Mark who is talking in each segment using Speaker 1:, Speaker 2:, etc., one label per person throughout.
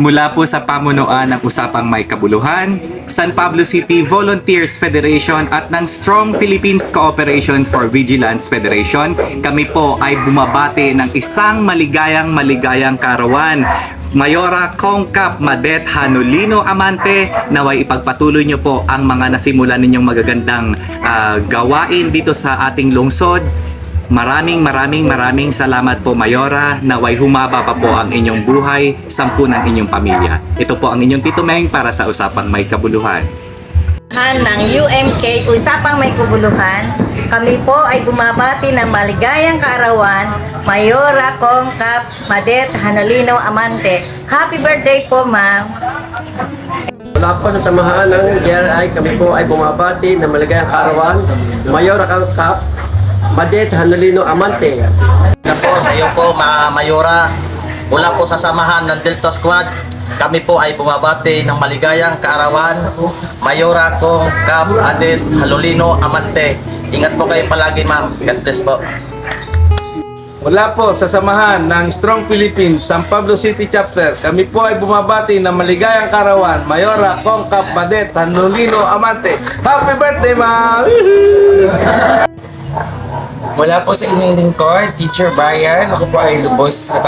Speaker 1: Mula po sa pamunuan ng Usapang May Kabuluhan, San Pablo City Volunteers Federation at ng Strong Philippines Cooperation for Vigilance Federation, kami po ay bumabati ng isang maligayang karawan. Mayora Kongkap Madet Hanolino Amante, naway ipagpatuloy nyo po ang mga nasimulan ninyong magagandang gawain dito sa ating lungsod. Maraming salamat po, Mayora. Naway humaba pa po ang inyong buhay, 10 ng inyong pamilya. Ito po ang inyong Tito Meng para sa Usapang May Kabuluhan.
Speaker 2: Ng UMK Usapang May Kabuluhan, kami po ay bumabati ng maligayang kaarawan, Mayora Kongkap Madet Hanolino Amante. Happy birthday po, ma'am!
Speaker 3: Mula po sa samahan ng GRI, kami po ay bumabati ng maligayang kaarawan, Mayora Kongkap Madet Hanolino Amante.
Speaker 4: Po sa iyo po, Mayora, mula po sa samahan ng Delta Squad, kami po ay bumabati ng maligayang kaarawan, Mayora Kongkap Madet Hanolino Amante. Ingat po kayo palagi, ma'am. God bless po.
Speaker 5: Mula po sa samahan ng Strong Philippines San Pablo City Chapter, kami po ay bumabati ng maligayang kaarawan, Mayora Kongkap Madet Hanolino Amante. Happy birthday, ma'am!
Speaker 6: Mula po sa inyong lingkod, Teacher Brian, ako po ay lubos na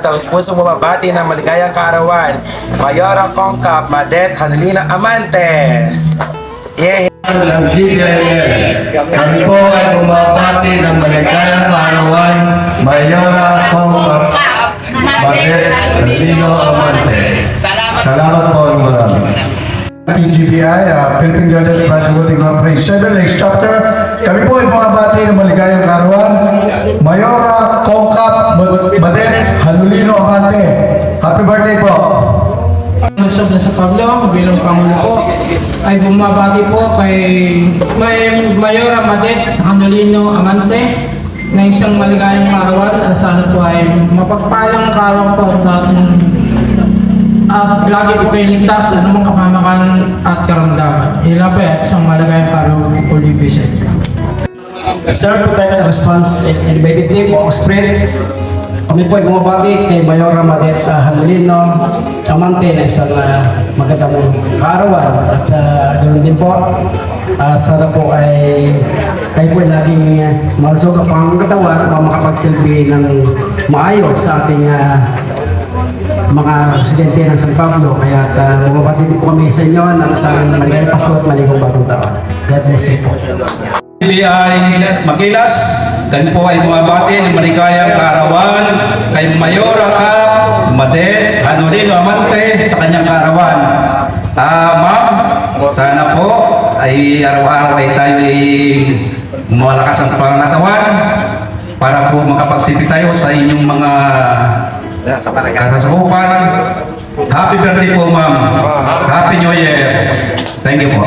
Speaker 6: taos puso bumabati ng maligayang kaarawan, Mayora Kongkap Madet Hanolino Amante. Yeah.
Speaker 7: Ng GBIL, kami po ay bumabati ng maligayang kaarawan, Mayora Kongkap Madet Hanolino Amante. Salamat po, marami.
Speaker 8: PGBI, Philippine Judges Brotherhood Incorporated, 7 Lakes Chapter. Kami po ay bumabati ng maligayang kaarawan, Mayora Kongkap Madet Hanolino Amante. Happy birthday po!
Speaker 9: Lungsod na sa Pablo, bilang Pangulo po, ay bumabati po kay Mayora Madet Hanolino Amante na isang maligayang kaarawan. Sana po ay mapagpalang kaarawan po natin at lagi po kayo ligtas sa anumang kapamakan at karamdaman. Hilapay at isang maligayang kaarawan po Olivia.
Speaker 3: Sir, protect and response elevated team o spread. Kami po ay bumabati kay Mayora Madet Hanolino Amante na isang magandang kaarawan. At sa ganoon din po, sana po ay kayo po ay laging malusog ang pangangatawan o makapagsilbi ng maayos sa ating mga residente ng San Pablo. Kaya bumabati din po kami sa inyo ng isang maligayang Pasko at maligong bagong taon. God bless you po.
Speaker 5: PBI Makilas, kami po ay bumabati ng maligayang kaarawan kay Mayora Kongkap Madet Hanolino Amante sa kanyang kaarawan. Ma'am, sana po ay araw-araw ay tayo ay malakas ang pangatawan para po makapagsipi tayo sa inyong mga kasasakupan. Happy birthday po, ma'am. Happy New Year. Thank you po.